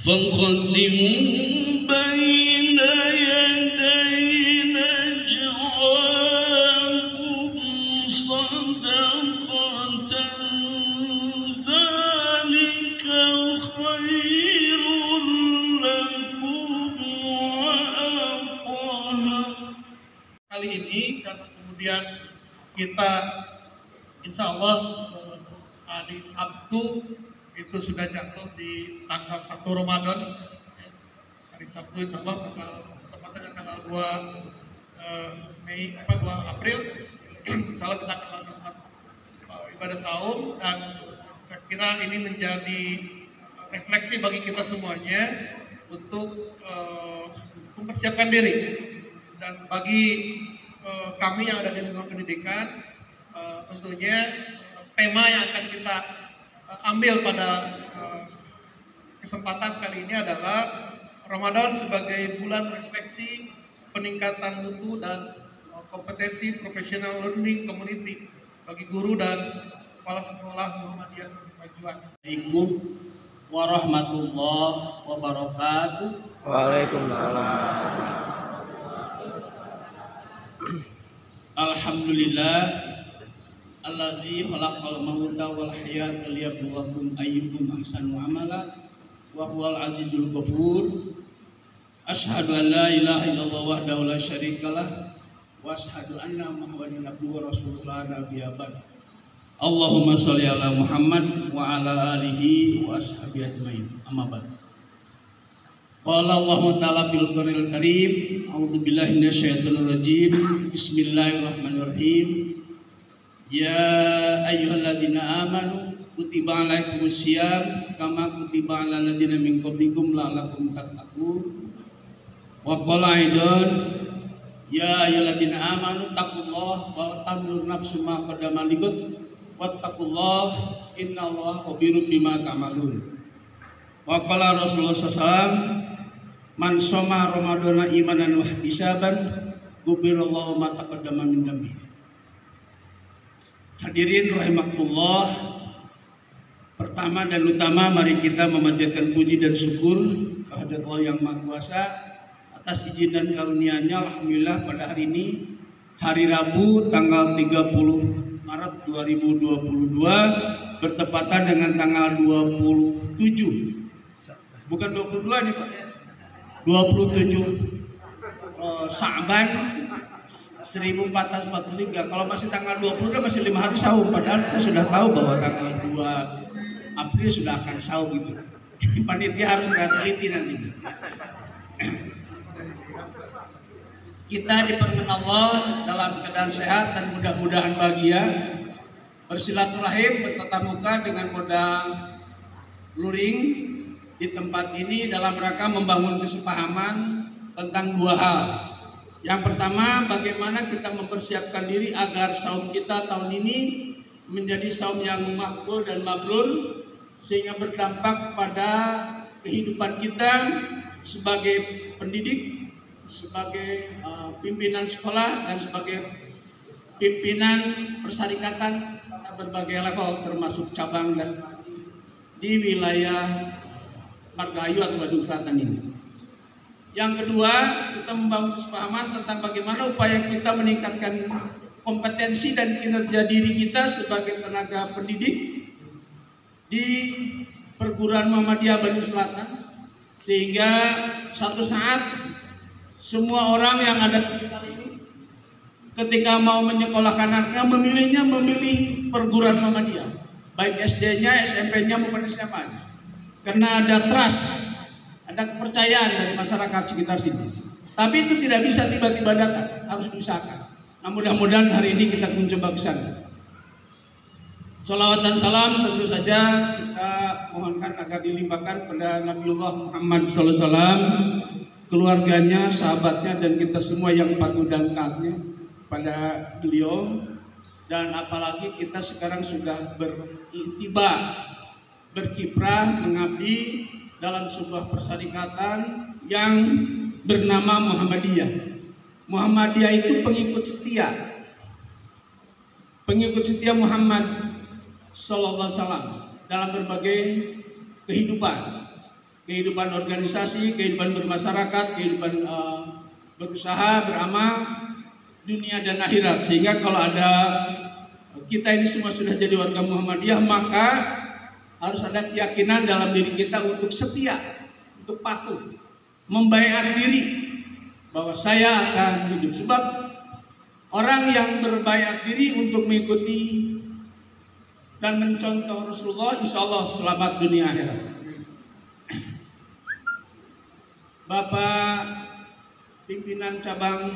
فقدموا بين يدي نجواكم صدقة ذلك خير لكم وأطهر. Kali ini karena kemudian kita insya Allah hari Sabtu itu sudah jatuh di tanggal 1 Ramadan. Hari Sabtu insya Allah tepatnya tanggal 2 April insya Allah kita akan melaksanakan ibadah saum, dan saya kira ini menjadi refleksi bagi kita semuanya untuk mempersiapkan diri. Dan bagi kami yang ada di lingkungan pendidikan, tentunya tema yang akan kita ambil pada kesempatan kali ini adalah Ramadan sebagai bulan refleksi peningkatan mutu dan kompetensi professional learning community bagi guru dan kepala sekolah Muhammadiyah Majuan. Assalamualaikum warahmatullahi wabarakatuh. Waalaikumsalam. Alhamdulillah alladzi khalaqal mauta wal hayata liyabluwakum ayyukum ahsanu amala wa huwal azizul ghafur. Asyhadu an la ilaha illallah wahdahu la syarikalah wa asyhadu anna Muhammadan abduhu wa rasulullah nabiyya ba'd. Allahumma sholli ala Muhammad wa ala alihi wa ashabihi ajmain. Amma ba'd. Qala Allahu ta'ala fil Qur'anil Karim, a'udzu billahi minasyaitonir rajim. Bismillahirrahmanirrahim. Ya ayyuhalladzina amanu kutiba alaikumus syiyam kama kutiba alal ladzina min qablikum la'allakum tattaqun. Wa qala aidan ya ayyuhalladzina amanu taqullaha wa tanzur nafsum ma qaddamat lighad wattaqullaha innallaha khabirum bima ta'malun. Wa qala Rasulullah sallallahu man shoma ramadhana imanan wa ihtisaban ghufirallahu ma taqaddama min dhanbihi. Hadirin rahimakumullah, pertama dan utama mari kita memanjatkan puji dan syukur kehadirat Allah yang Maha Kuasa atas izin dan karunia-Nya. Alhamdulillah pada hari ini hari Rabu tanggal 30 Maret 2022 bertepatan dengan tanggal 27, bukan 22 nih Pak, 27 Sa'ban 1443. Kalau masih tanggal 20 masih 5 hari sahur, padahal kita sudah tahu bahwa tanggal 2 April sudah akan sahur gitu. Panitia harus teliti nanti. Kita diperkenan Allah dalam keadaan sehat dan mudah-mudahan bahagia, bersilaturahim bertatap muka dengan modal luring di tempat ini dalam rangka membangun kesepahaman tentang dua hal. Yang pertama, bagaimana kita mempersiapkan diri agar saum kita tahun ini menjadi saum yang makbul dan mabrur, sehingga berdampak pada kehidupan kita sebagai pendidik, sebagai pimpinan sekolah, dan sebagai pimpinan persyarikatan berbagai level termasuk cabang dan di wilayah Margahayu atau Bandung Selatan ini. Yang kedua, kita membangun kesepahaman tentang bagaimana upaya kita meningkatkan kompetensi dan kinerja diri kita sebagai tenaga pendidik di perguruan Muhammadiyah Bandung Selatan, sehingga suatu saat semua orang yang ada di sekitar ini ketika mau menyekolahkan anaknya memilih perguruan Muhammadiyah, baik SD-nya, SMP-nya maupun SMA-nya, karena ada trust, ada kepercayaan dari masyarakat sekitar sini. Tapi itu tidak bisa tiba-tiba datang, harus diusahakan. Nah, mudah-mudahan hari ini kita mencoba ke sana. Salawat dan salam tentu saja kita mohonkan agar dilimpahkan pada Nabiullah Muhammad SAW, keluarganya, sahabatnya, dan kita semua yang patuh dan taatnya pada beliau. Dan apalagi kita sekarang sudah beriktibar berkiprah mengabdi dalam sebuah persyarikatan yang bernama Muhammadiyah. Muhammadiyah itu pengikut setia Muhammad Sallallahu Alaihi Wasallam dalam berbagai kehidupan organisasi, kehidupan bermasyarakat, kehidupan berusaha, beramal, dunia dan akhirat. Sehingga kalau ada kita ini semua sudah jadi warga Muhammadiyah, maka harus ada keyakinan dalam diri kita untuk setia, untuk patuh, membaiat diri bahwa saya akan hidup. Sebab orang yang berbaiat diri untuk mengikuti dan mencontoh Rasulullah, insya Allah selamat dunia akhirat. Bapak pimpinan cabang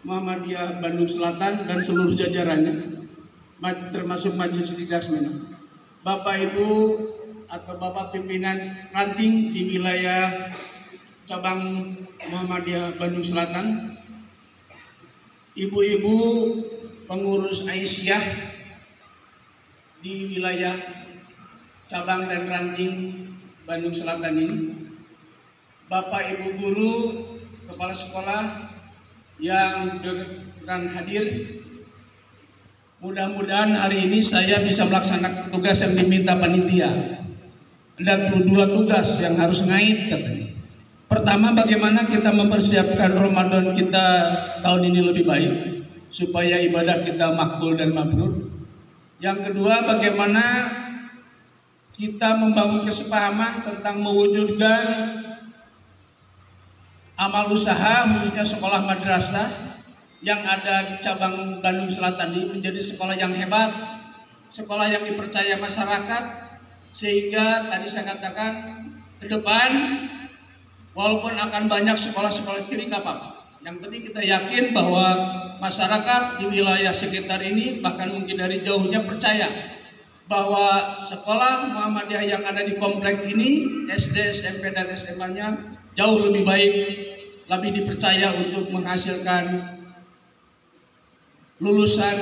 Muhammadiyah Bandung Selatan dan seluruh jajarannya, termasuk Majelis Didaksmena, Bapak Ibu atau Bapak pimpinan ranting di wilayah cabang Muhammadiyah Bandung Selatan, Ibu-ibu pengurus Aisyah di wilayah cabang dan ranting Bandung Selatan ini, Bapak Ibu guru, kepala sekolah yang dengan hadir, mudah-mudahan hari ini saya bisa melaksanakan tugas yang diminta panitia. Ada 2 tugas yang harus ngait katanya. Pertama, bagaimana kita mempersiapkan Ramadan kita tahun ini lebih baik supaya ibadah kita makbul dan mabrur. Yang kedua, bagaimana kita membangun kesepahaman tentang mewujudkan amal usaha khususnya sekolah madrasah yang ada di cabang Bandung Selatan ini menjadi sekolah yang hebat, sekolah yang dipercaya masyarakat, sehingga tadi saya katakan ke depan walaupun akan banyak sekolah-sekolah kiri nggak apa-apa. Yang penting kita yakin bahwa masyarakat di wilayah sekitar ini bahkan mungkin dari jauhnya percaya bahwa sekolah Muhammadiyah yang ada di komplek ini, SD, SMP dan SMA-nya jauh lebih baik, lebih dipercaya untuk menghasilkan lulusan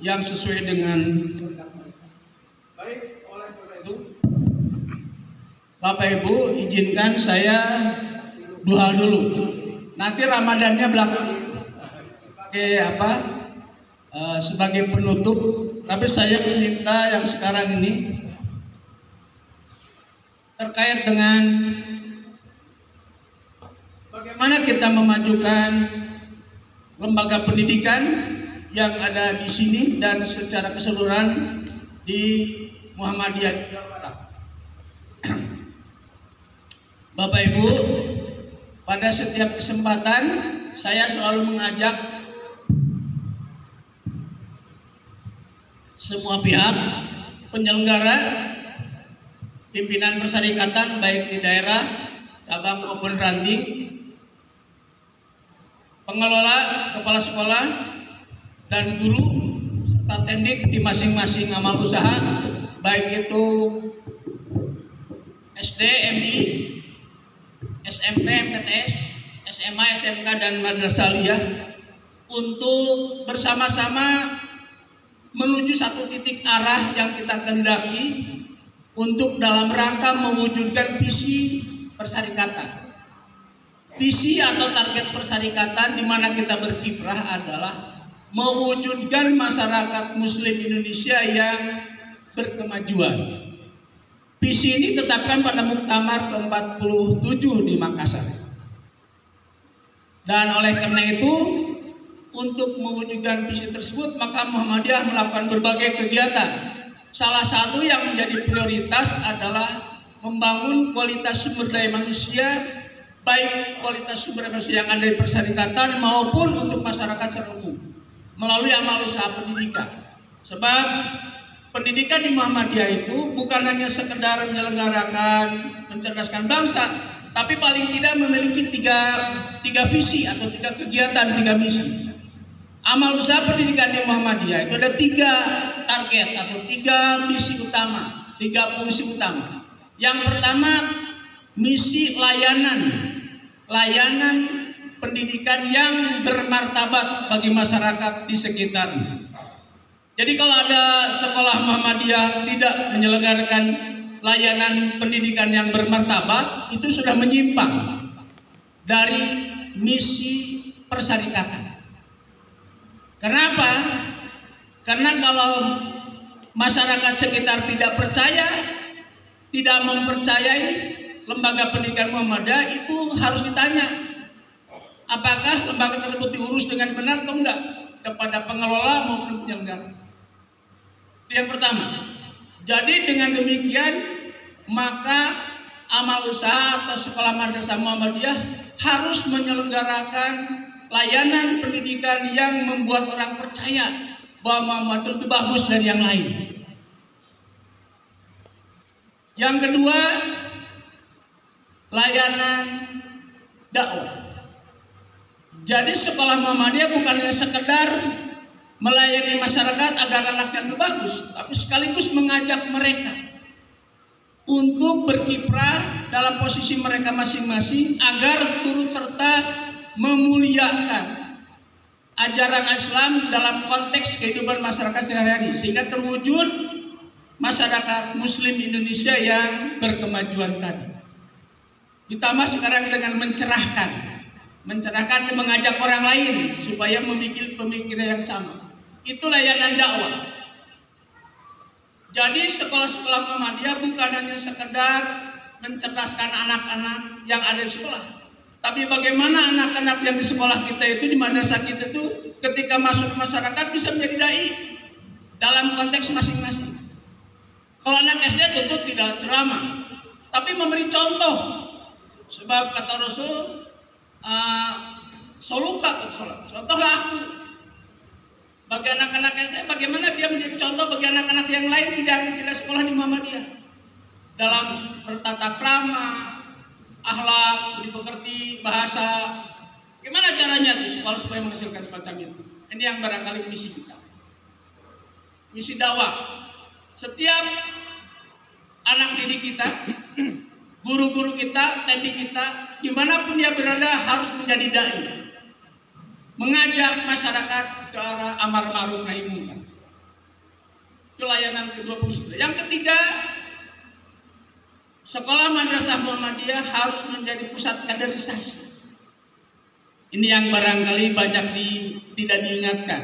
yang sesuai dengan baik. Oleh karena itu, Bapak Ibu, izinkan saya duha dulu. Nanti Ramadannya belakang sebagai penutup. Tapi saya minta yang sekarang ini terkait dengan bagaimana kita memajukan lembaga pendidikan yang ada di sini dan secara keseluruhan di Muhammadiyah. Bapak Ibu, pada setiap kesempatan saya selalu mengajak semua pihak penyelenggara, pimpinan persyarikatan baik di daerah, cabang maupun ranting, pengelola, kepala sekolah, dan guru serta tendik di masing-masing amal usaha, baik itu SD, MI, SMP, MTS, SMA, SMK, dan Madrasah Aliyah, untuk bersama-sama menuju satu titik arah yang kita kehendaki untuk dalam rangka mewujudkan visi persyarikatan. Visi atau target persyarikatan di mana kita berkiprah adalah mewujudkan masyarakat Muslim Indonesia yang berkemajuan. Visi ini ditetapkan pada Muktamar ke-47 di Makassar. Dan oleh karena itu, untuk mewujudkan visi tersebut, maka Muhammadiyah melakukan berbagai kegiatan. Salah satu yang menjadi prioritas adalah membangun kualitas sumber daya manusia, baik kualitas sumber daya manusia yang ada di persyarikatan maupun untuk masyarakat secara umum, melalui amal usaha pendidikan. Sebab pendidikan di Muhammadiyah itu bukan hanya sekedar menyelenggarakan, mencerdaskan bangsa, tapi paling tidak memiliki tiga visi atau 3 kegiatan, 3 misi. Amal usaha pendidikan di Muhammadiyah itu ada 3 target atau 3 misi utama, 3 fungsi utama. Yang pertama, misi layanan pendidikan yang bermartabat bagi masyarakat di sekitarnya. Jadi kalau ada sekolah Muhammadiyah tidak menyelenggarakan layanan pendidikan yang bermartabat itu sudah menyimpang dari misi persyarikatan. Kenapa? Karena kalau masyarakat sekitar tidak percaya, tidak mempercayai lembaga pendidikan Muhammadiyah, itu harus ditanya apakah lembaga tersebut diurus dengan benar atau enggak kepada pengelola maupun penyelenggara. Itu yang pertama. Jadi dengan demikian maka amal usaha atau sekolah madrasah Muhammadiyah harus menyelenggarakan layanan pendidikan yang membuat orang percaya bahwa Muhammadiyah itu bagus dari yang lain. Yang kedua, layanan dakwah. Jadi sekolah Muhammadiyah bukan hanya sekedar melayani masyarakat agar anaknya lebih bagus, tapi sekaligus mengajak mereka untuk berkiprah dalam posisi mereka masing-masing agar turut serta memuliakan ajaran Islam dalam konteks kehidupan masyarakat sehari-hari, sehingga terwujud masyarakat Muslim Indonesia yang berkemajuan tadi. Ditambah sekarang dengan mencerahkan dan mengajak orang lain supaya memiliki pemikiran yang sama. Itu layanan dakwah. Jadi sekolah-sekolah Muhammadiyah bukan hanya sekedar mencerdaskan anak-anak yang ada di sekolah, tapi bagaimana anak-anak yang di sekolah kita itu, di madrasah kita itu ketika masuk ke masyarakat bisa menjadi dai dalam konteks masing-masing. Kalau anak SD tentu tidak ceramah, tapi memberi contoh. Sebab kata Rasul, soluka contohlah aku. Bagi anak-anak SD, bagaimana dia menjadi contoh bagi anak-anak yang lain tidak sekolah di Muhammadiyah dalam bertata krama, akhlak, budi pekerti, bahasa. Gimana caranya di sekolah supaya menghasilkan semacam itu? Ini yang barangkali misi kita, misi dakwah. Setiap anak didik kita, guru-guru kita, teknik kita, dimanapun dia berada harus menjadi dai, mengajak masyarakat ke arah amar ma'ruf nahi munkar. Itu layanan ke-29. Yang ketiga, sekolah madrasah Muhammadiyah harus menjadi pusat kaderisasi. Ini yang barangkali banyak tidak diingatkan.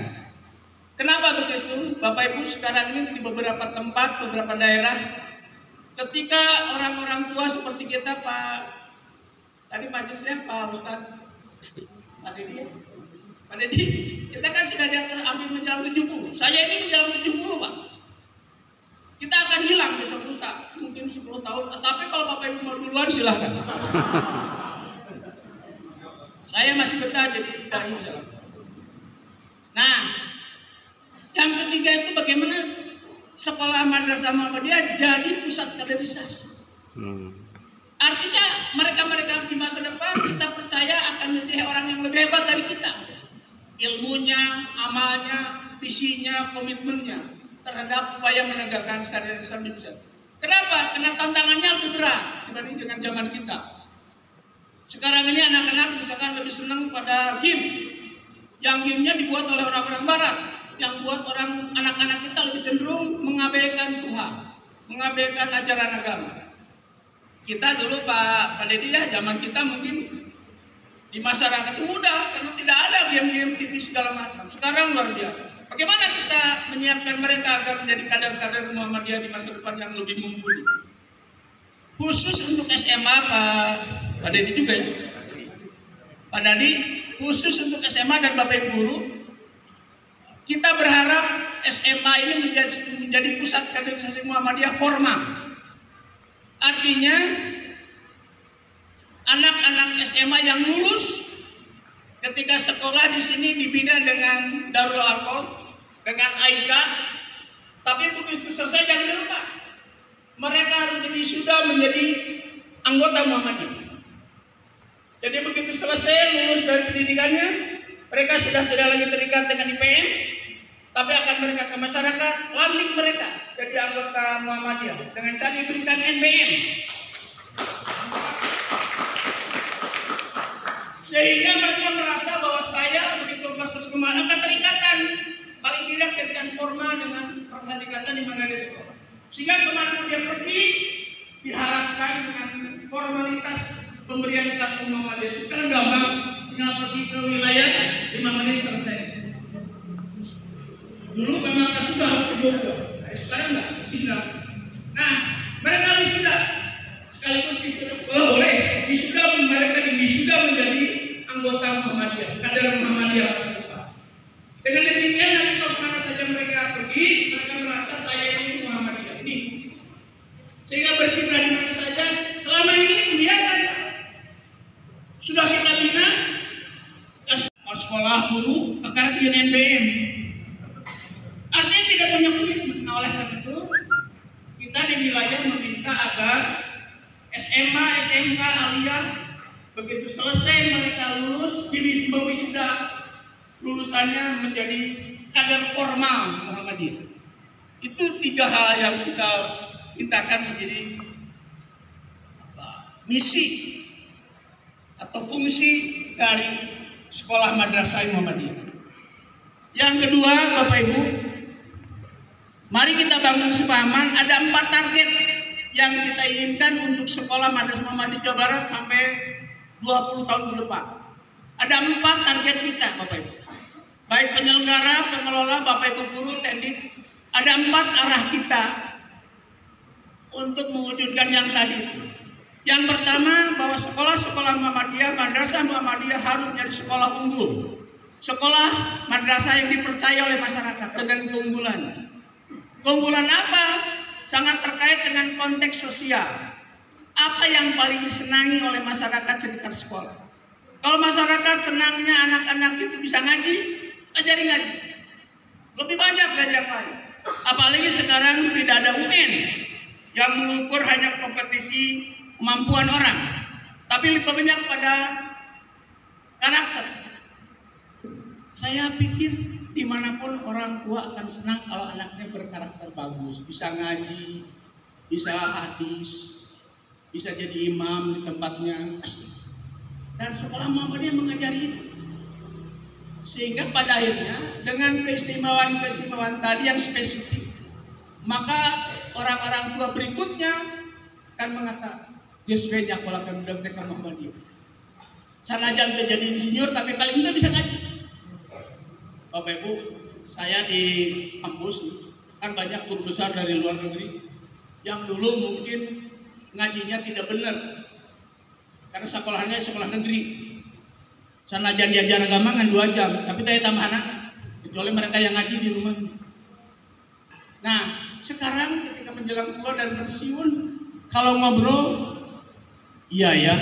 Kenapa begitu? Bapak Ibu, sekarang ini di beberapa tempat, beberapa daerah, ketika orang-orang tua seperti kita, tadi majelisnya Pak Ustadz, Pak Dedi, kita kan sudah di atas ambil menjelang 70. Saya ini menjelang 70, Pak. Kita akan hilang besok lusa, mungkin 10 tahun. Tapi kalau Bapak Ibu mau duluan silahkan. Saya masih betah jadi dai. Nah, yang ketiga itu bagaimana sekolah madrasah Muhammadiyah jadi pusat kaderisasi. Artinya mereka-mereka di masa depan kita percaya akan menjadi orang yang lebih hebat dari kita. Ilmunya, amalnya, visinya, komitmennya terhadap upaya menegakkan syariat Islam di Indonesia. Kenapa? Karena tantangannya lebih berat dibanding dengan zaman kita. Sekarang ini anak-anak misalkan lebih senang pada game, yang gamenya dibuat oleh orang-orang Barat, yang buat anak-anak kita lebih cenderung mengabaikan Tuhan, mengabaikan ajaran agama. Kita dulu Pak Dedi ya, zaman kita mungkin di masyarakat muda karena tidak ada game-game TV segala macam. Sekarang luar biasa. Bagaimana kita menyiapkan mereka agar menjadi kader-kader Muhammadiyah di masa depan yang lebih mumpuni? Khusus untuk SMA Pak Dedi juga ya. Pak Dedi, khusus untuk SMA dan Bapak Ibu guru, kita berharap SMA ini menjadi pusat kaderisasi Muhammadiyah formal. Artinya anak-anak SMA yang lulus ketika sekolah di sini dibina dengan Darul Arqam, dengan AIKA, tapi begitu selesai jangan dilepas. Mereka harus sudah menjadi anggota Muhammadiyah. Jadi begitu selesai lulus dari pendidikannya, mereka sudah tidak lagi terikat dengan IPM, tapi akan mereka ke masyarakat, lantik mereka jadi anggota Muhammadiyah dengan cara diberikan NBM. Sehingga mereka merasa bahwa saya begitu masuk kemana akan terikatan, paling tidak terikatan formal dengan persyarikatan di mana dia sekolah. Sehingga kemana dia pergi, formalitas pemberian kartu Muhammadiyah itu sekarang gampang, tinggal pergi ke wilayah 5 menit selesai. Dulu memang sudah harus ke Jogja, sekarang enggak, wisuda. Nah, mereka wisuda sekaligus wisuda, boleh wisuda, mereka wisuda menjadi anggota Muhammadiyah, kader Muhammadiyah masa depan. Dengan demikian nanti kalau mana saja mereka pergi, mereka merasa saya ini Muhammadiyah ini, sehingga berkiprah di mana saja. Selama ini membiarkan sudah kita bina sekolah guru akar di NBM, artinya tidak punya komitmen. Nah, oleh karena itu kita di wilayah meminta agar SMA, SMK, aliyah begitu selesai mereka lulus di wisuda, lulusannya menjadi kader formal Muhammadiyah. Itu 3 hal yang kita mintakan menjadi misi atau fungsi dari sekolah madrasah Muhammadiyah. Yang kedua, Bapak Ibu, mari kita bangun kesepahaman. Ada 4 target yang kita inginkan untuk sekolah madrasah Muhammadiyah Jawa Barat sampai 20 tahun ke depan. Ada 4 target kita, Bapak Ibu. Baik penyelenggara, pengelola, Bapak Ibu guru, teknik. Ada 4 arah kita untuk mewujudkan yang tadi. Yang pertama, bahwa sekolah-sekolah Muhammadiyah, madrasah Muhammadiyah harus menjadi sekolah unggul. Sekolah madrasah yang dipercaya oleh masyarakat dengan keunggulan. Keunggulan apa? Sangat terkait dengan konteks sosial. Apa yang paling disenangi oleh masyarakat sekitar sekolah? Kalau masyarakat senangnya anak-anak itu bisa ngaji, ajari ngaji. Lebih banyak belajar lain. Apalagi sekarang tidak ada UN yang mengukur hanya kompetisi kemampuan orang, tapi lebih banyak pada karakter. Saya pikir dimanapun orang tua akan senang kalau anaknya berkarakter bagus, bisa ngaji, bisa hadis, bisa jadi imam di tempatnya. Dan sekolah Muhammadiyah mengajari itu. Sehingga pada akhirnya dengan keistimewaan-keistimewaan tadi yang spesifik, maka orang-orang tua berikutnya akan mengatakan, "Geswenya kalau akan budak mereka Muhammadiyah. Sanajan jadi insinyur tapi paling tidak bisa ngaji." Bapak Ibu, saya di kampus kan banyak guru besar dari luar negeri yang dulu mungkin ngajinya tidak benar karena sekolahnya sekolah negeri. Sanajan diajar agama kan 2 jam, tapi saya tambah anak, kecuali mereka yang ngaji di rumah. Nah, sekarang ketika menjelang tua dan pensiun, kalau ngobrol, iya ya,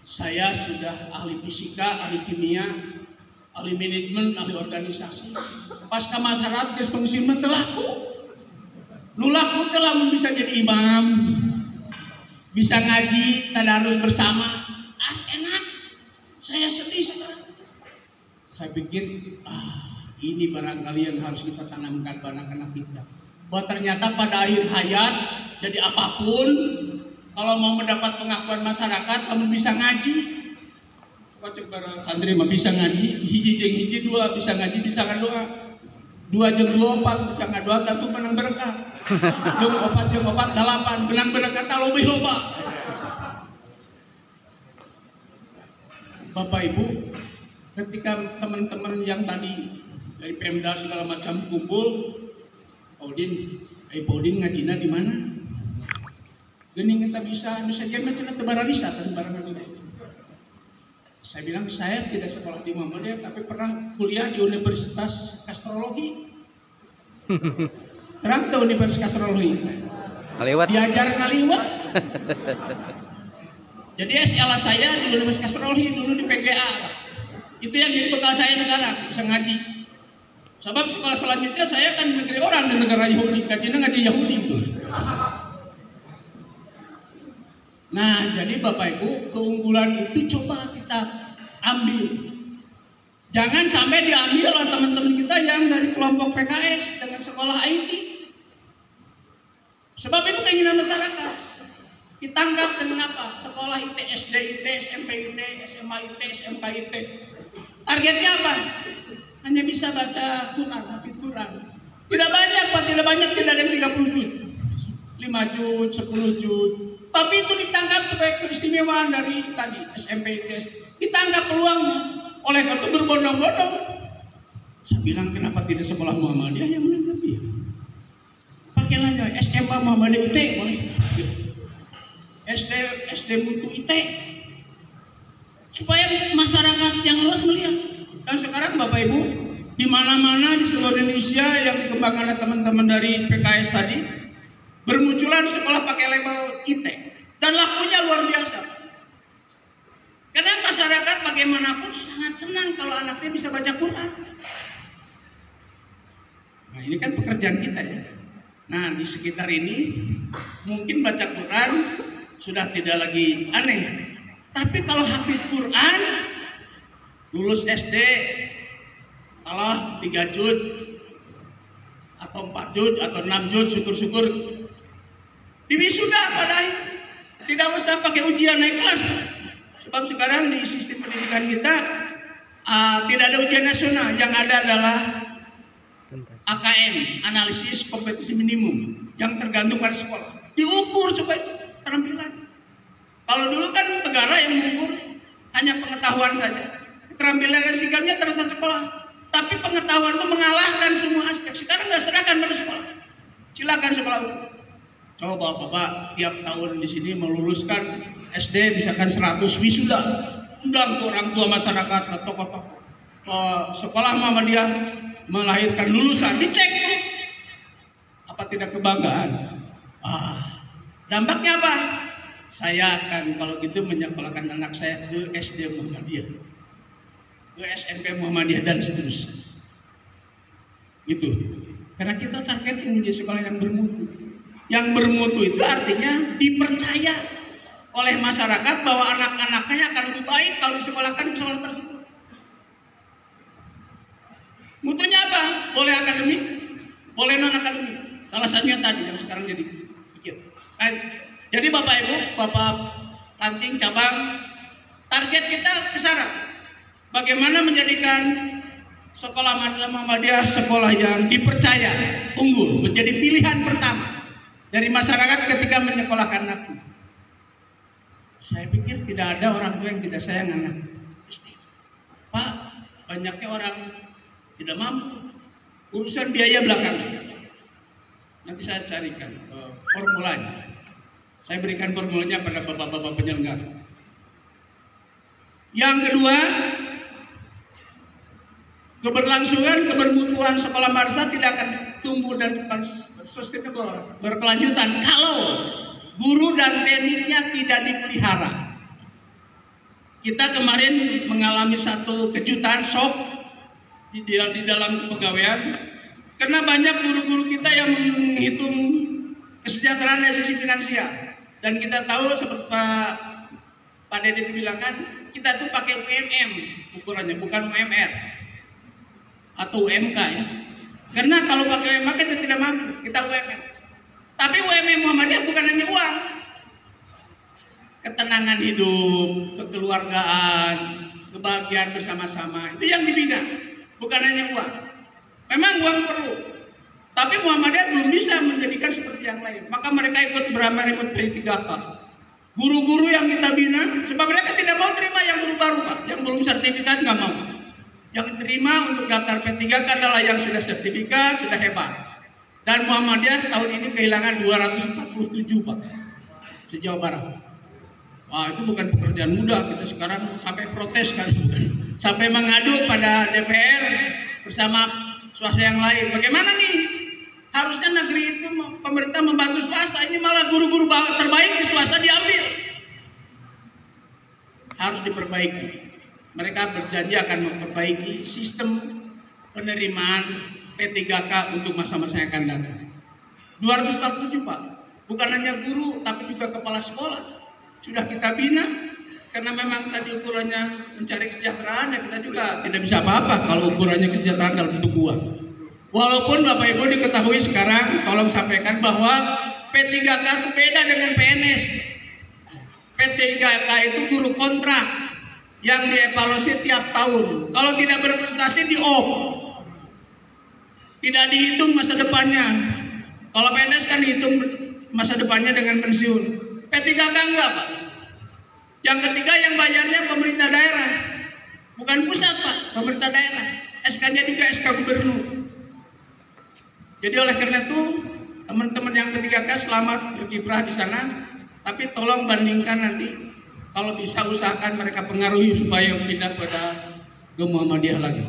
saya sudah ahli fisika, ahli kimia, ahli manajemen, ahli organisasi. Pasca masyarakat geus pensiun teu laku. Nu laku teh lamun bisa jadi imam, bisa ngaji, tadarus bersama. Enak. Saya sedih sekarang. Saya pikir, ini barangkali yang harus kita tanamkan pada anak-anak kita. Bahwa ternyata pada akhir hayat, jadi apapun, kalau mau mendapat pengakuan masyarakat, kamu bisa ngaji. Kocek para santri mah bisa ngaji, hiji jeung hiji 2 bisa ngaji, bisa ngadoa. 2 jeung 2 4 bisa ngadoa, tentu menang berkah. Jeung 4 jeung 4 8 menang berkah tak lebih loba. Bapak Ibu, ketika teman-teman yang tadi dari Pemda segala macam kumpul, Paudin ngajina di mana? Gini kita bisa jadi macam tebararisa kan barang itu. Saya bilang saya tidak sekolah di Muhammadiyah tapi pernah kuliah di Universitas Astrologi. Terang tuh Universitas Astrologi. Ngaliwat. Diajar ngaliwat. Jadi SL saya di Universitas Astrologi dulu di PGA. Itu yang jadi bekal saya sekarang, bisa ngaji. Sebab sekolah selanjutnya saya kan negeri orang di negara Yahudi, kajian ngaji Yahudi itu. Nah, jadi Bapak Ibu, keunggulan itu coba kita ambil. Jangan sampai diambil oleh teman-teman kita yang dari kelompok PKS dengan sekolah IT. Sebab itu keinginan masyarakat. Ditangkap dengan apa? Sekolah IT, SD IT, SMP IT, SMA IT, SMK IT. Targetnya apa? Hanya bisa baca Quran, hafid Quran. Tidak banyak, Pak. Tidak banyak, tidak ada yang 30 juz. 5 juz, 10 juz. Tapi itu ditangkap sebagai keistimewaan dari tadi SMP ITS. Ditangkap peluangnya. Oleh karena itu berbondong-bondong. Saya bilang kenapa tidak sekolah Muhammadiyah yang menangkap dia? Pakailah SMA Muhammadiyah IT boleh. SD Mutu IT. Supaya masyarakat yang luas melihat. Dan sekarang Bapak Ibu, di mana-mana di seluruh Indonesia yang dikembangkan oleh teman-teman dari PKS tadi, bermunculan sekolah pakai label IT dan lakunya luar biasa. Karena masyarakat bagaimanapun sangat senang kalau anaknya bisa baca Quran. Nah, ini kan pekerjaan kita ya. Nah, di sekitar ini mungkin baca Quran sudah tidak lagi aneh. Tapi kalau hafid Quran, lulus SD, kalau 3 juz atau 4 juz atau 6 juz, syukur-syukur diwisuda pada tidak usah pakai ujian naik kelas. Sebab sekarang di sistem pendidikan kita tidak ada ujian nasional, yang ada adalah AKM, analisis kompetisi minimum, yang tergantung pada sekolah. Diukur supaya itu keterampilan. Kalau dulu kan negara yang mengukur hanya pengetahuan saja, keterampilan dan sikapnya terasa sekolah. Tapi pengetahuan itu mengalahkan semua aspek. Sekarang nggak serahkan pada sekolah. Silakan sekolah. Coba Bapak tiap tahun di sini meluluskan SD misalkan 100 wisuda, undang ke orang tua masyarakat atau tokoh-tokoh sekolah Muhammadiyah melahirkan lulusan, dicek tuh apa tidak kebanggaan. Dampaknya apa? Saya akan kalau gitu menyekolahkan anak saya ke SD Muhammadiyah, ke SMP Muhammadiyah dan seterusnya. Gitu. Karena kita target menjadi sekolah yang bermutu. Yang bermutu itu artinya dipercaya oleh masyarakat bahwa anak-anaknya akan lebih baik kalau disekolahkan di sekolah tersebut. Mutunya apa? Boleh akademik, boleh non akademik. Salah satunya tadi yang sekarang jadi pikir. Jadi Bapak Ibu, Bapak Ranting cabang, target kita ke sana. Bagaimana menjadikan sekolah Muhammadiyah sekolah yang dipercaya, unggul, menjadi pilihan pertama dari masyarakat ketika menyekolahkan anaknya. Saya pikir tidak ada orang tua yang tidak sayang anak. Pak, banyaknya orang tidak mampu, urusan biaya belakangan. Nanti saya carikan formulanya. Saya berikan formulanya pada bapak-bapak penyelenggara. Yang kedua, keberlangsungan, kebermutuan sekolah madrasah tidak akan tumbuh dan sustainable, berkelanjutan kalau guru dan tekniknya tidak dipelihara. Kita kemarin mengalami satu kejutan, shock di dalam kepegawaian, karena banyak guru-guru kita yang menghitung kesejahteraan dari sisi finansial. Dan kita tahu seperti Pak Dede bilang kan, kita tuh pakai UMM ukurannya, bukan UMR atau UMK ya. Karena kalau pakai UMK kita tidak mampu, kita UMM. Tapi UMM Muhammadiyah bukan hanya uang, ketenangan hidup, kekeluargaan, kebahagiaan bersama-sama, itu yang dibina, bukan hanya uang. Memang uang perlu, tapi Muhammadiyah belum bisa menjadikan seperti yang lain. Maka mereka ikut beramal ikut P3K. Guru-guru yang kita bina, sebab mereka tidak mau terima yang guru baru Pak, yang belum sertifikat nggak mau. Yang terima untuk daftar P3K adalah yang sudah sertifikat, sudah hebat. Dan Muhammadiyah tahun ini kehilangan 247 Pak, se-Jawa Barat. Wah, itu bukan pekerjaan mudah. Kita sekarang sampai protes kan, sampai mengadu pada DPR bersama swasta yang lain. Bagaimana nih? Harusnya negeri itu pemerintah membantu swasta, ini malah guru-guru terbaik di swasta diambil. Harus diperbaiki. Mereka berjanji akan memperbaiki sistem penerimaan P3K untuk masa-masa yang akan datang. 247 Pak, bukan hanya guru tapi juga kepala sekolah sudah kita bina, karena memang tadi ukurannya mencari kesejahteraan, ya kita juga tidak bisa apa-apa kalau ukurannya kesejahteraan dalam bentuk uang. Walaupun Bapak Ibu diketahui sekarang, tolong sampaikan bahwa P3K itu beda dengan PNS. P3K itu guru kontrak yang dievaluasi tiap tahun. Kalau tidak berprestasi di off, tidak dihitung masa depannya. Kalau PNS kan dihitung masa depannya dengan pensiun. P3K enggak, Pak. Yang ketiga yang bayarnya pemerintah daerah. Bukan pusat, Pak, pemerintah daerah. SK-nya juga SK gubernur. Jadi oleh karena itu, teman-teman yang P3K selamat berkiprah di sana. Tapi tolong bandingkan nanti, kalau bisa usahakan mereka pengaruhi supaya pindah pada ke Muhammadiyah lagi.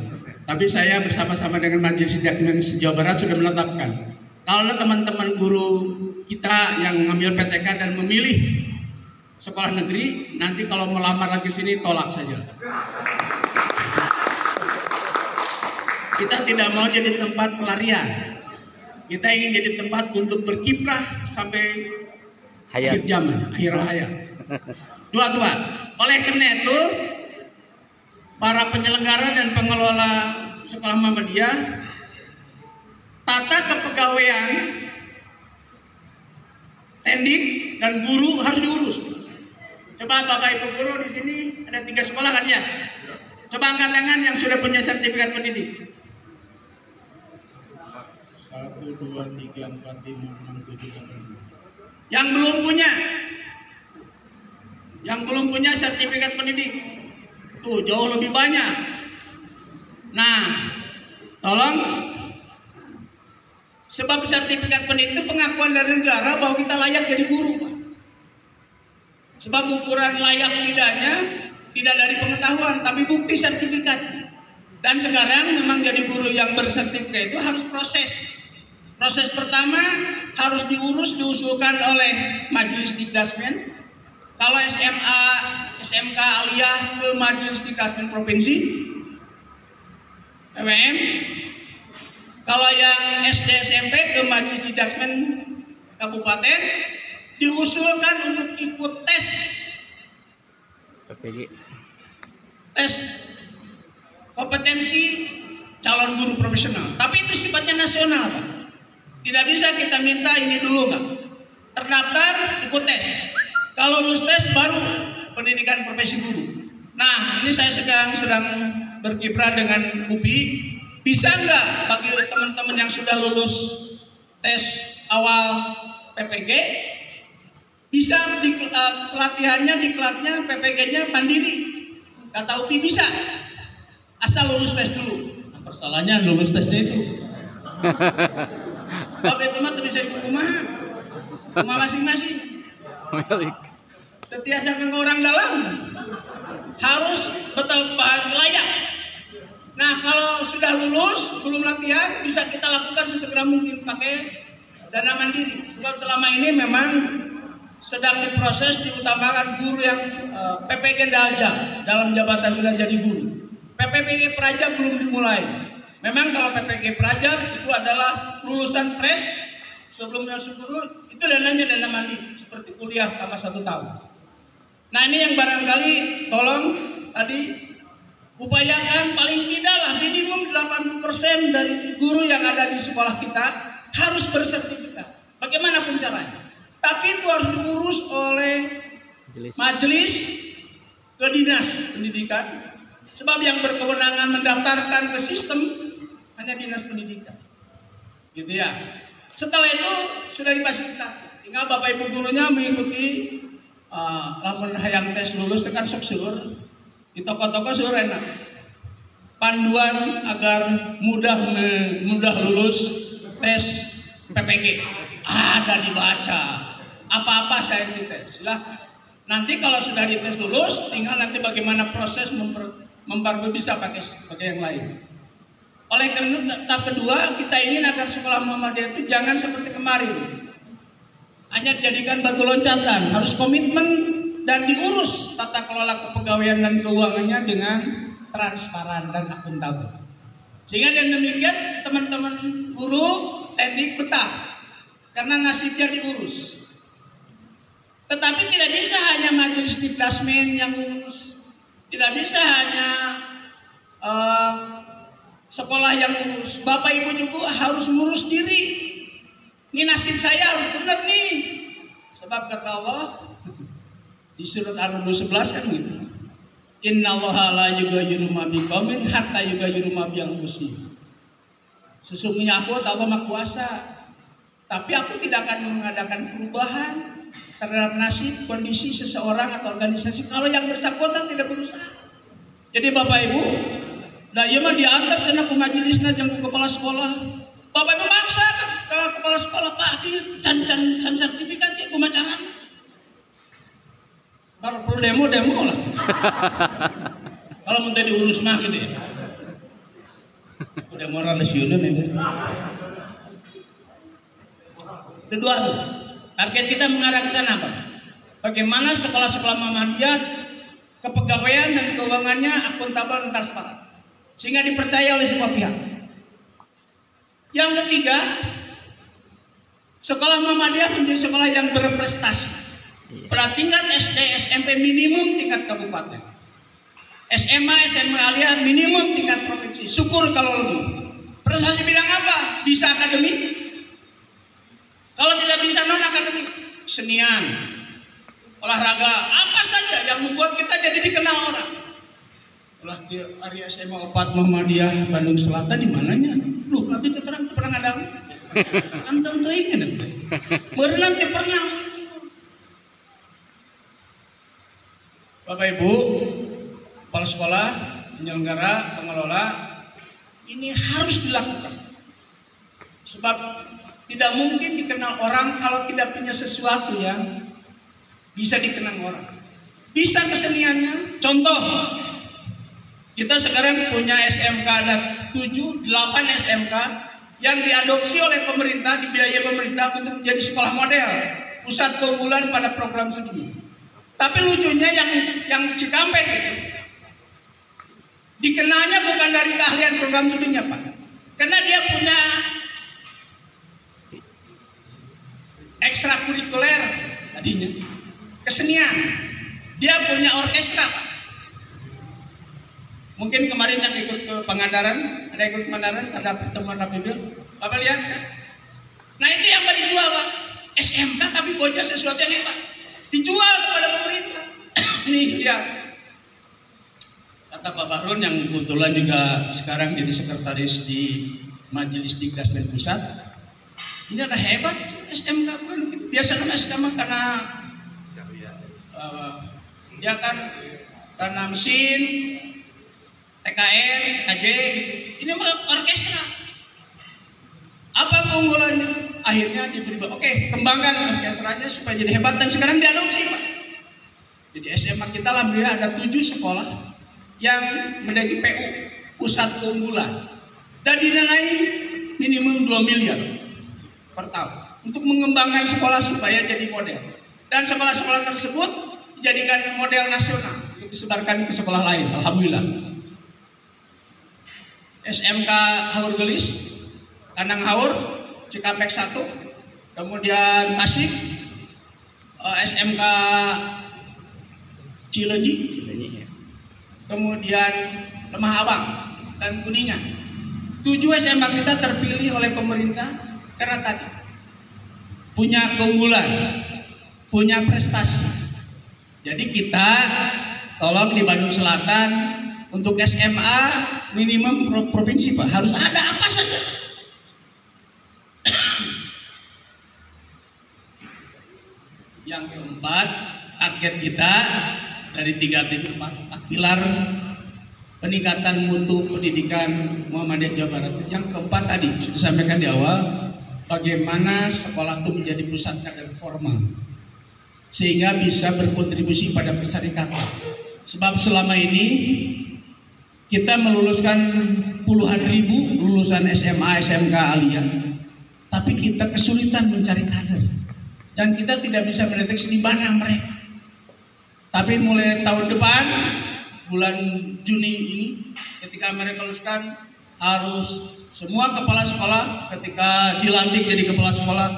Tapi saya bersama-sama dengan Majelis Sidang se-Jawa Barat sudah menetapkan, kalau teman-teman guru kita yang ngambil PTK dan memilih sekolah negeri, nanti kalau melamar lagi sini tolak saja. Kita tidak mau jadi tempat pelarian. Kita ingin jadi tempat untuk berkiprah sampai akhir zaman, akhir hayat. Dua. Oleh karena itu, para penyelenggara dan pengelola sekolah Muhammadiyah, tata kepegawaian tendik dan guru harus diurus. Coba Bapak Ibu guru di sini ada 3 sekolah kan ya? Coba angkat tangan yang sudah punya sertifikat pendidik. 1, 2, 3, 4, 5, 6, 7, 8, 9. Yang belum punya sertifikat pendidik, tuh jauh lebih banyak. Nah, tolong, sebab sertifikat pendidik itu pengakuan dari negara bahwa kita layak jadi guru, Pak. Sebab ukuran layak tidaknya tidak dari pengetahuan, tapi bukti sertifikat. Dan sekarang memang jadi guru yang bersertifikat itu harus proses. Proses pertama harus diusulkan oleh Majelis Dikdasmen. Kalau SMA, SMK Aliyah ke Majelis Dikdasmen Provinsi, PWM. Kalau yang SD SMP ke Majelis Dikdasmen Kabupaten, diusulkan untuk ikut tes PPG. Tes kompetensi calon guru profesional. Tapi itu sifatnya nasional, Pak. Tidak bisa kita minta ini dulu, Pak. Terdaftar, ikut tes. Kalau lulus tes baru pendidikan profesi guru. Nah, ini saya sedang berkiprah dengan UPI. Bisa nggak bagi teman-teman yang sudah lulus tes awal PPG, bisa pelatihannya diklatnya PPG-nya mandiri. Kata UPI bisa, asal lulus tes dulu. Nah, persoalannya lulus tesnya itu. Sebab itu mah bisa ikut rumah masing-masing. Setiasa ke orang dalam harus betul layak. Nah, kalau sudah lulus belum latihan, bisa kita lakukan sesegera mungkin pakai dana mandiri. Sebab selama ini memang sedang diproses diutamakan guru yang PPG Dalja dalam jabatan sudah jadi guru. PPG Praja belum dimulai. Memang kalau PPG Praja itu adalah lulusan pres sebelumnya guru, itu dananya dana mandiri seperti kuliah tambah 1 tahun. Nah, ini yang barangkali tolong tadi upayakan paling tidaklah minimum 80% dari guru yang ada di sekolah kita harus bersertifikat. Bagaimanapun caranya. Tapi itu harus diurus oleh majelis ke dinas pendidikan. Sebab yang berkewenangan mendaftarkan ke sistem hanya dinas pendidikan. Gitu ya. Setelah itu sudah difasilitasi. Tinggal Bapak Ibu gurunya mengikuti lamun hayang tes lulus tekan sok sur. Di toko-toko sur enak. Panduan agar mudah lulus tes PPG. Ada dibaca. Apa-apa saya dites. Silahkan. Nanti kalau sudah dites lulus, tinggal nanti bagaimana proses bisa pakai yang lain. Oleh karena tahap kedua, kita ingin agar sekolah Muhammadiyah itu jangan seperti kemarin. Hanya dijadikan batu loncatan, harus komitmen dan diurus tata kelola kepegawaian dan keuangannya dengan transparan dan akuntabel. Sehingga dengan demikian teman-teman guru teknik betah karena nasibnya diurus. Tetapi tidak bisa hanya majelis dikdasmen yang urus, tidak bisa hanya sekolah yang urus. Bapak Ibu juga harus ngurus diri. Ini nasib saya harus benar nih. Sebab kata Allah di surat Ar-Rum 11 kan gitu. Innallaha la yughayyiru ma biqaumin hatta yughayyiru ma bi anfusihim. Sesungguhnya aku Allah Maha Kuasa, tapi aku tidak akan mengadakan perubahan terhadap nasib, kondisi seseorang atau organisasi kalau yang bersangkutan tidak berusaha. Jadi Bapak Ibu, nah iya mah dianggap karena ke majelisnya jangan kepala sekolah. Bapak Ibu maksa ke kepala sekolah, Pak, di can sertifikat ya kumacaran. Kalau perlu demo lah. Kalau mau diurus mah gitu ya. Udah moral lesionan ini. Kedua tuh, target kita mengarah ke sana Pak. Bagaimana sekolah-sekolah Muhammadiyah kepegawaian dan keuangannya akuntabel dan transparan sehingga dipercaya oleh semua pihak. Yang ketiga, sekolah Muhammadiyah menjadi sekolah yang berprestasi pada tingkat SD, SMP minimum tingkat kabupaten, SMA, SMA Aliyah minimum tingkat provinsi. Syukur kalau lebih. Prestasi bidang apa? Bisa akademik. Kalau tidak bisa non akademik, kesenian, olahraga, apa saja yang membuat kita jadi dikenal orang. Ulah di area SMA 4 Muhammadiyah Bandung Selatan di mananya? Loh, tapi keterang pernah ngadang. Antang teu inget. Meureun teh pernah. Bapak Ibu, kepala sekolah, penyelenggara, pengelola, ini harus dilakukan. Sebab tidak mungkin dikenal orang kalau tidak punya sesuatu yang bisa dikenal orang. Bisa keseniannya, contoh, kita sekarang punya SMK ada 7-8 SMK yang diadopsi oleh pemerintah, dibiayai pemerintah untuk menjadi sekolah model, pusat keunggulan pada program studi. Tapi lucunya yang Cikampek itu dikenalnya bukan dari keahlian program studinya Pak, karena dia punya ekstrakurikuler tadinya, kesenian, dia punya orkestra Pak. Mungkin kemarin yang ikut ke Pangandaran, ada ikut Pangandaran, ada pertemuan Rapibil, Bapak lihat kan? Nah itu yang mau dijual Pak, SMK tapi bocah sesuatu yang hebat, dijual kepada pemerintah. Ini lihat, kata Pak Bahrun yang kebetulan juga sekarang jadi sekretaris di Majelis Dikdasmen Pusat, ini ada hebat SMK kan, biasanya SMK karena dia kan karena mesin, TKN, TKJ, ini mah orkestra. Apa keunggulannya? Akhirnya diberi, oke, kembangkan orkestranya supaya jadi hebat dan sekarang diadopsi Pak. Jadi SMA kita alhamdulillah ada 7 sekolah yang menjadi PU, pusat keunggulan, dan dinilai minimum 2 miliar per tahun untuk mengembangkan sekolah supaya jadi model. Dan sekolah-sekolah tersebut dijadikan model nasional untuk disebarkan ke sekolah lain. Alhamdulillah. SMK Haur Gelis, Kandang Haur, Cikampek 1, kemudian Tasik, SMK Cileji, kemudian Lemah Abang dan Kuningan. 7 SMK kita terpilih oleh pemerintah karena tadi punya keunggulan, punya prestasi. Jadi kita tolong di Bandung Selatan untuk SMA minimum provinsi Pak harus ada apa saja. Yang keempat, target kita dari 3 pilar peningkatan mutu pendidikan Muhammadiyah Jawa Barat. Yang keempat tadi sudah disampaikan di awal, bagaimana sekolah itu menjadi pusat kader formal sehingga bisa berkontribusi pada persyarikatan. Sebab selama ini kita meluluskan puluhan ribu lulusan SMA, SMK Aliyah, tapi kita kesulitan mencari kader dan kita tidak bisa mendeteksi di mana mereka. Tapi mulai tahun depan, bulan Juni ini, ketika mereka luluskan, harus semua kepala sekolah ketika dilantik jadi kepala sekolah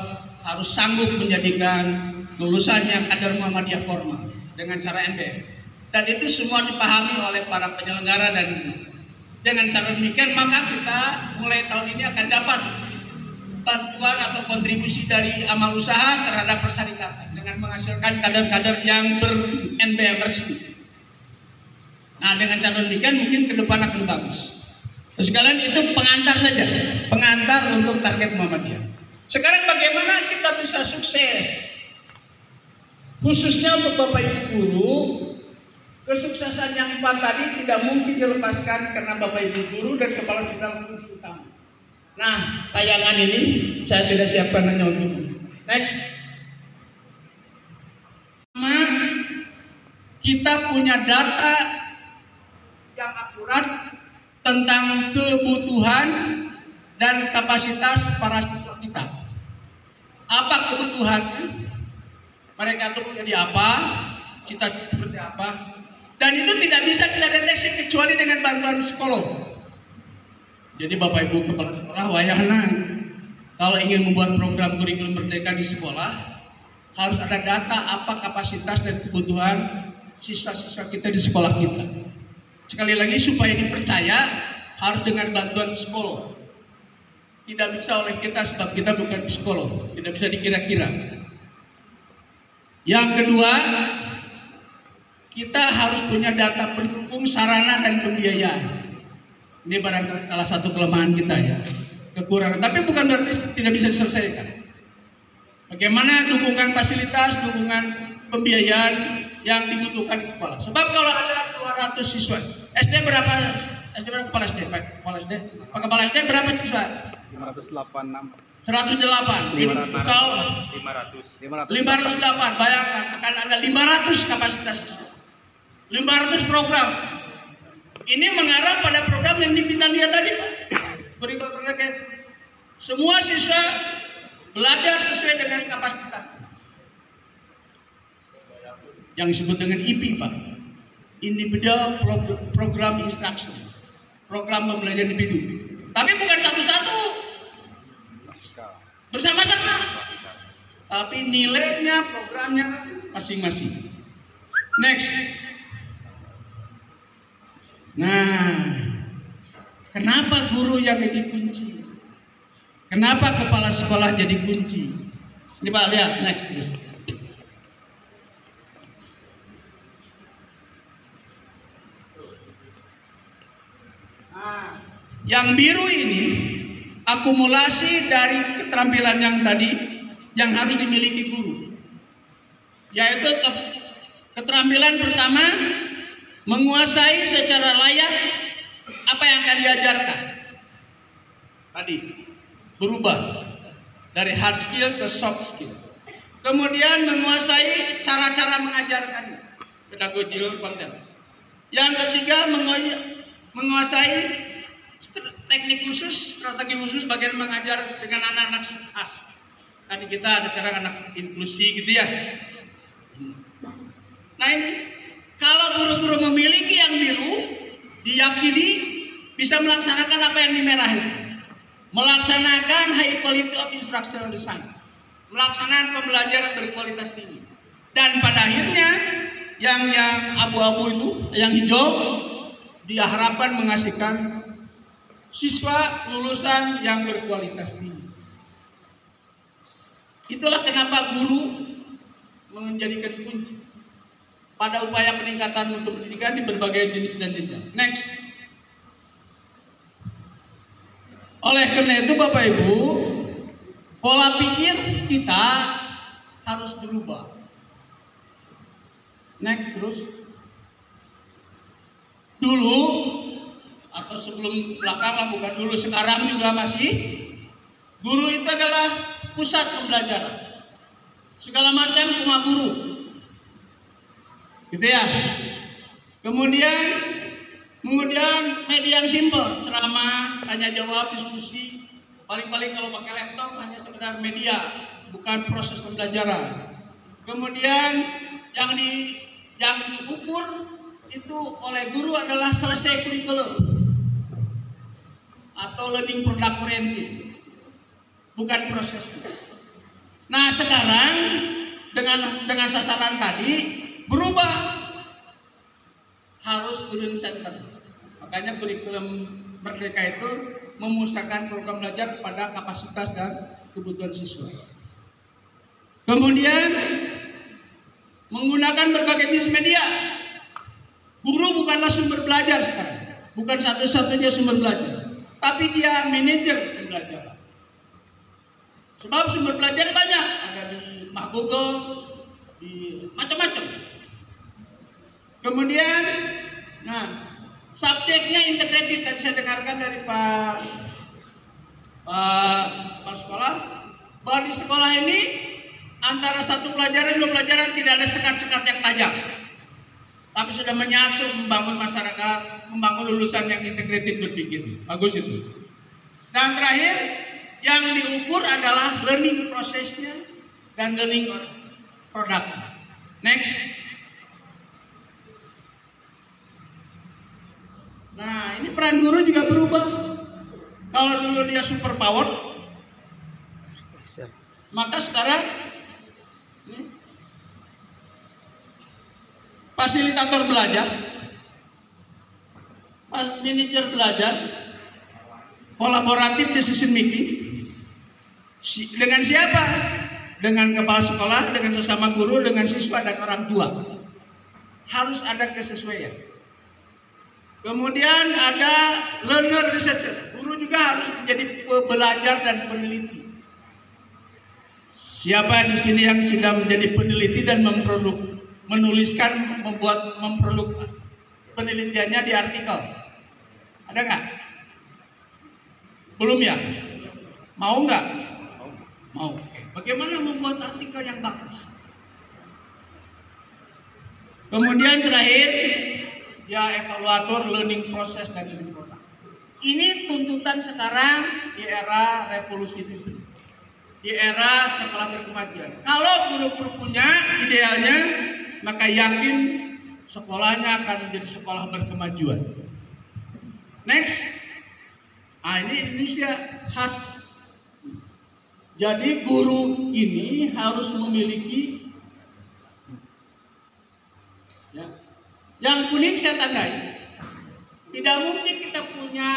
harus sanggup menjadikan lulusannya kader Muhammadiyah formal dengan cara MBM. Dan itu semua dipahami oleh para penyelenggara, dan dengan cara demikian maka kita mulai tahun ini akan dapat bantuan atau kontribusi dari amal usaha terhadap persyarikatan dengan menghasilkan kader-kader yang ber-NBM resmi. Nah dengan cara demikian mungkin ke depan akan bagus. Sekalian itu pengantar saja, pengantar untuk target Muhammadiyah. Sekarang bagaimana kita bisa sukses khususnya untuk Bapak Ibu guru, kesuksesan yang 4 tadi tidak mungkin dilepaskan karena Bapak Ibu guru dan kepala sekolah kunci utama. Nah, tayangan ini saya tidak siapkan hanya untuk next. Kita punya data yang akurat tentang kebutuhan dan kapasitas para siswa kita. Apa kebutuhannya? Mereka itu menjadi apa? Cita-cita seperti apa? Dan itu tidak bisa kita deteksi kecuali dengan bantuan psikolog. Jadi Bapak Ibu kepala sekolah wayahna kalau ingin membuat program kurikulum merdeka di sekolah harus ada data apa kapasitas dan kebutuhan siswa-siswa kita di sekolah kita. Sekali lagi supaya dipercaya harus dengan bantuan psikolog. Tidak bisa oleh kita sebab kita bukan psikolog, tidak bisa dikira-kira. Yang kedua, kita harus punya data pendukung sarana dan pembiayaan. Ini barangkali salah satu kelemahan kita ya, kekurangan. Tapi bukan berarti tidak bisa diselesaikan. Bagaimana dukungan fasilitas, dukungan pembiayaan yang dibutuhkan di sekolah. Sebab kalau ada 200 siswa, SD berapa? SD berapa kepala SD? Pak Kepala SD berapa siswa? 586. 108. Jadi kalau 508, bayangkan akan ada 500 kapasitas siswa. 500 program. Ini mengarah pada program yang dipindah dia tadi, Pak. Kurikulum merdeka. Semua siswa belajar sesuai dengan kapasitas. Yang disebut dengan IP, Pak. Individual Program Instruction. Program pembelajaran individu. Tapi bukan satu-satu. Bersama-sama. Tapi nilainya, programnya masing-masing. Next. Nah, kenapa guru yang jadi kunci? Kenapa kepala sekolah jadi kunci? Ini Pak lihat, next please. Nah, yang biru ini akumulasi dari keterampilan yang tadi yang harus dimiliki guru, yaitu keterampilan pertama menguasai secara layak apa yang akan diajarkan. Tadi berubah dari hard skill ke soft skill. Kemudian menguasai cara-cara mengajarkannya, pedagogical content. Yang ketiga menguasai teknik khusus, strategi khusus bagian mengajar dengan anak-anak khas. Tadi kita ada sekarang anak inklusi gitu ya. Nah ini, kalau guru-guru memiliki yang biru, diyakini bisa melaksanakan apa yang di merah itu. Melaksanakan high quality of instructional design. Melaksanakan pembelajaran berkualitas tinggi. Dan pada akhirnya, yang abu-abu itu, yang hijau, diharapkan menghasilkan siswa lulusan yang berkualitas tinggi. Itulah kenapa guru menjadikan kunci pada upaya peningkatan mutu pendidikan di berbagai jenis dan jenjang. Next. Oleh karena itu Bapak Ibu, pola pikir kita harus berubah. Next terus. Dulu atau sebelum belakang, bukan dulu, sekarang juga masih, guru itu adalah pusat pembelajaran. Segala macam rumah guru. Gitu ya. Kemudian media yang simpel, ceramah, tanya jawab, diskusi. Paling-paling kalau pakai laptop hanya sekedar media, bukan proses pembelajaran. Kemudian yang diukur itu oleh guru adalah selesai kurikulum atau learning product oriented, bukan prosesnya. Nah sekarang dengan sasaran tadi berubah, harus student center. Makanya kurikulum merdeka itu memusatkan program belajar pada kapasitas dan kebutuhan siswa. Kemudian menggunakan berbagai jenis media. Guru bukanlah sumber belajar sekarang, bukan satu-satunya sumber belajar, tapi dia manajer pembelajaran. Sebab sumber belajar banyak, ada di Google, macam-macam. Kemudian, nah, subjeknya integrated. Tadi saya dengarkan dari Pak sekolah bahwa di sekolah ini antara satu pelajaran dua pelajaran tidak ada sekat-sekat yang tajam, tapi sudah menyatu membangun masyarakat, membangun lulusan yang integrated berpikir. Bagus itu. Dan terakhir yang diukur adalah learning prosesnya dan learning product. Next. Nah, ini peran guru juga berubah. Kalau dulu dia super power, maka sekarang fasilitator belajar, manajer belajar, kolaboratif decision making. Dengan siapa? Dengan kepala sekolah, dengan sesama guru, dengan siswa dan orang tua. Harus ada kesesuaian. Kemudian ada learner researcher. Guru juga harus menjadi pembelajar dan peneliti. Siapa di sini yang sudah menjadi peneliti dan menuliskan, memproduk penelitiannya di artikel? Ada nggak? Belum ya? Mau nggak? Mau. Bagaimana membuat artikel yang bagus? Kemudian terakhir, ya evaluator learning process dan learning product. Ini tuntutan sekarang di era revolusi industri, di era sekolah berkemajuan. Kalau guru-guru punya idealnya, maka yakin sekolahnya akan menjadi sekolah berkemajuan. Next, ini Indonesia khas. Jadi guru ini harus memiliki, ya, yang kuning saya tandai. Tidak mungkin kita punya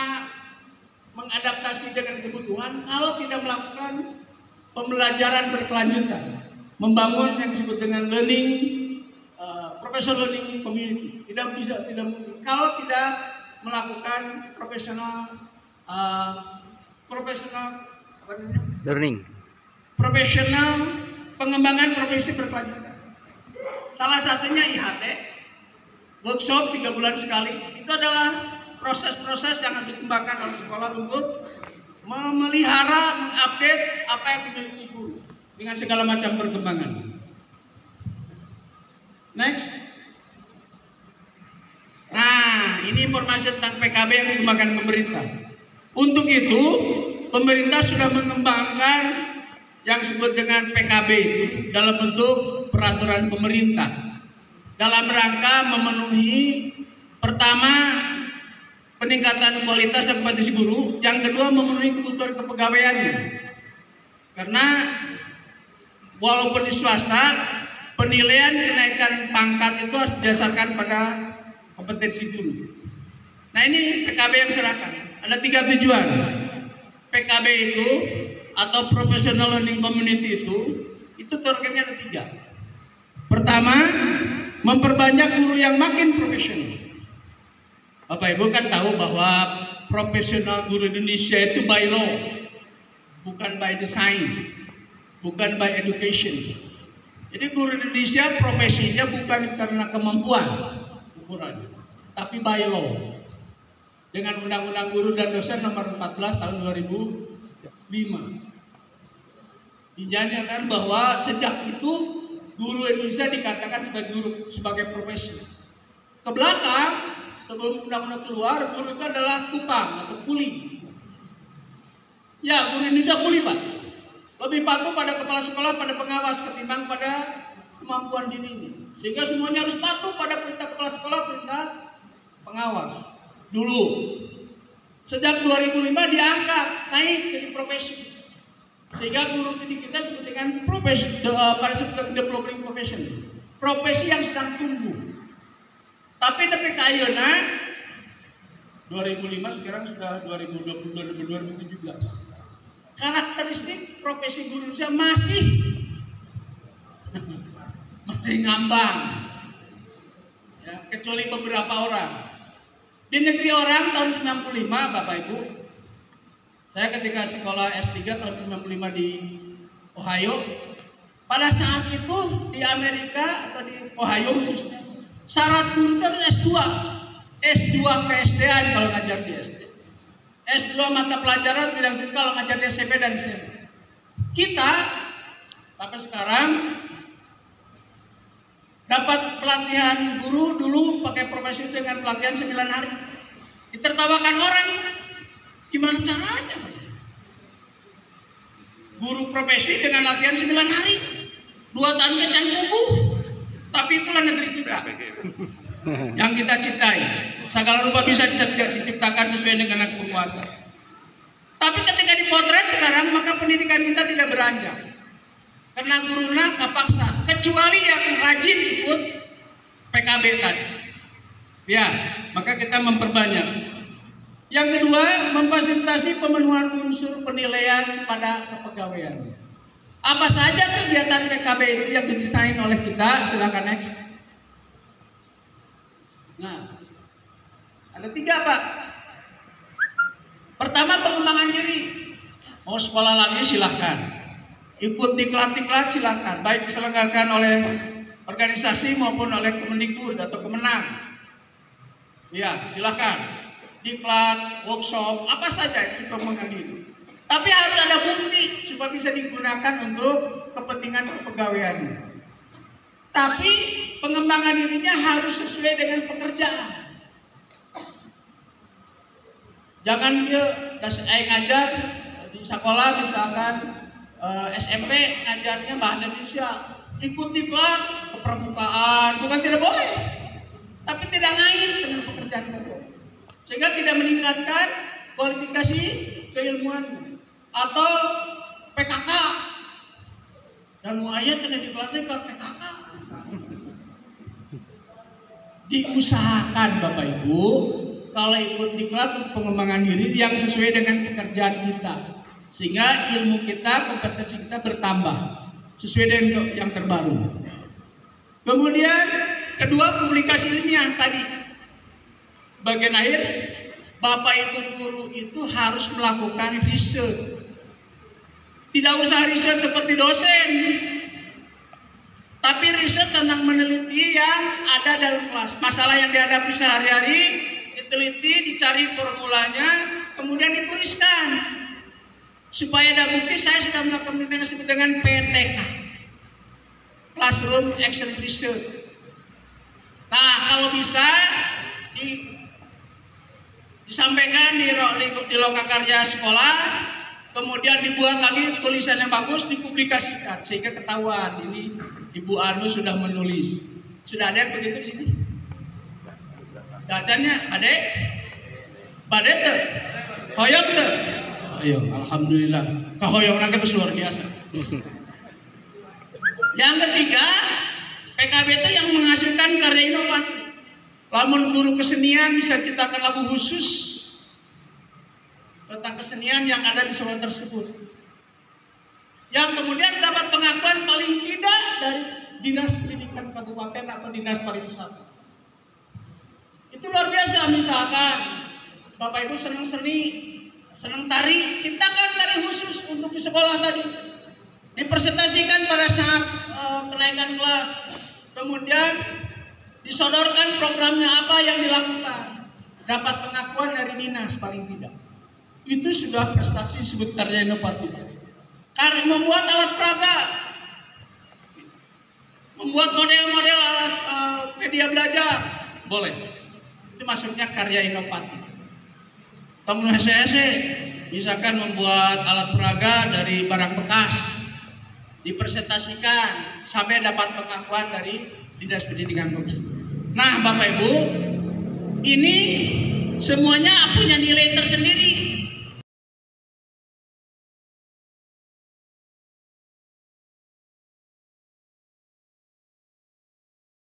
mengadaptasi dengan kebutuhan kalau tidak melakukan pembelajaran berkelanjutan, membangun yang disebut dengan learning, professional learning community. Tidak bisa, tidak mungkin kalau tidak melakukan profesional learning, profesional pengembangan profesi berkelanjutan. Salah satunya IHT, workshop 3 bulan sekali. Itu adalah proses-proses yang harus dikembangkan oleh sekolah untuk memelihara, mengupdate apa yang dimiliki guru dengan segala macam perkembangan. Next. Nah, ini informasi tentang PKB yang dikembangkan pemerintah. Untuk itu, pemerintah sudah mengembangkan yang disebut dengan PKB itu dalam bentuk peraturan pemerintah, dalam rangka memenuhi pertama peningkatan kualitas dan kompetensi guru, yang kedua memenuhi kebutuhan kepegawaiannya. Karena walaupun di swasta, penilaian kenaikan pangkat itu harus didasarkan pada kompetensi guru. Nah, ini PKB yang serahkan. Ada 3 tujuan. PKB itu atau Professional Learning Community itu targetnya ada 3. Pertama, memperbanyak guru yang makin profesional. Bapak Ibu kan tahu bahwa profesional guru Indonesia itu by law, bukan by design, bukan by education. Jadi guru Indonesia profesinya bukan karena kemampuan ukurannya, tapi by law. Dengan Undang-Undang Guru dan Dosen nomor 14 tahun 2005. Dinyatakan bahwa sejak itu guru Indonesia dikatakan sebagai profesi. Ke belakang, sebelum undang-undang keluar, guru itu adalah tukang atau kuli. Ya, guru Indonesia kuli, Pak. Lebih patuh pada kepala sekolah, pada pengawas ketimbang pada kemampuan dirinya. Sehingga semuanya harus patuh pada perintah kepala sekolah, perintah pengawas. Dulu, sejak 2005 diangkat, naik jadi profesi. Sehingga guru tinggi kita sebut dengan profesi, pada sebut developing profession, profesi yang sedang tumbuh. Tapi nepi ka ayeuna 2005 sekarang sudah 2017. Karakteristik profesi guru Indonesia masih ngambang. Ya, kecuali beberapa orang. Di negeri orang tahun 95, Bapak Ibu, saya ketika sekolah S3 tahun 95 di Ohio, Pada saat itu di Amerika atau di Ohio khususnya, syarat guru itu harus S2. S2 ke SD-an kalau ngajar di SD. S2 mata pelajaran bidang studi kalau ngajar di SMP dan SMA. Kita sampai sekarang dapat pelatihan guru dulu pakai profesi dengan pelatihan 9 hari. Ditertawakan orang, gimana caranya? Guru profesi dengan latihan 9 hari, 2 tahun kecan kubu. Tapi itulah negeri kita yang kita cintai. Segala rupa bisa diciptakan sesuai dengan penguasa. Tapi ketika dipotret sekarang, maka pendidikan kita tidak beranjak. Karena guruna kapaksa, kecuali yang rajin ikut PKB tadi. Ya, maka kita memperbanyak. Yang kedua, memfasilitasi pemenuhan unsur penilaian pada kepegawaian. Apa saja kegiatan PKB itu yang didesain oleh kita? Silakan next. Nah, ada 3 Pak. Pertama, pengembangan diri. Mau sekolah lagi silahkan. Ikut diklat-diklat silahkan. Baik diselenggarakan oleh organisasi maupun oleh Kemendikbud atau Kemenang. Ya, silahkan. Diklat, workshop, apa saja itu pengembangan diri. Tapi harus ada bukti supaya bisa digunakan untuk kepentingan kepegawaian. Tapi pengembangan dirinya harus sesuai dengan pekerjaan. Jangan dia ngajar di sekolah misalkan SMP ngajarnya bahasa Indonesia, ikut diklat ke permukaan, bukan tidak boleh. Tapi tidak ngait dengan pekerjaan pokok. Sehingga tidak meningkatkan kualifikasi keilmuan. Atau PKK dan muaya cina dipelatih ke PKK. Diusahakan Bapak Ibu kalau ikut diklat untuk pengembangan diri yang sesuai dengan pekerjaan kita, sehingga ilmu kita, kompetensi kita bertambah sesuai dengan yang terbaru. Kemudian kedua, publikasi ilmiah tadi. Bagian akhir, Bapak Ibu guru itu harus melakukan riset. Tidak usah riset seperti dosen, tapi riset tentang meneliti yang ada dalam kelas. Masalah yang dihadapi sehari-hari, diteliti, dicari formulanya, kemudian dituliskan. Supaya ada bukti saya sudah melakukan yang disebut dengan PTK, Classroom Action Research. Nah, kalau bisa disampaikan di lokakarya sekolah, kemudian dibuat lagi tulisan yang bagus, dipublikasikan sehingga ketahuan ini Ibu Anu sudah menulis. Sudah ada yang begitu di sini? Bacanya adek? Badek tuh? Hoyong tuh? Hoyong, alhamdulillah. Kahoyong itu luar biasa. Yang ketiga, PKB itu yang menghasilkan karya inovatif. Lamun guru kesenian bisa ciptakan lagu khusus tentang kesenian yang ada di sekolah tersebut, yang kemudian dapat pengakuan paling tidak dari Dinas Pendidikan Kabupaten atau Dinas Pariwisata. Itu luar biasa. Misalkan Bapak Ibu senang seni, senang tari, ciptakan tari khusus untuk di sekolah tadi, dipresentasikan pada saat kenaikan kelas, kemudian disodorkan programnya apa yang dilakukan, dapat pengakuan dari dinas paling tidak. Itu sudah prestasi disebut karya inovatif. Karena membuat alat peraga, membuat model-model alat media belajar, boleh. Itu maksudnya karya inovatif. Temen hese-hese, misalkan membuat alat peraga dari barang bekas, dipresentasikan sampai dapat pengakuan dari Dinas Pendidikan. Nah, Bapak Ibu, ini semuanya punya nilai tersendiri.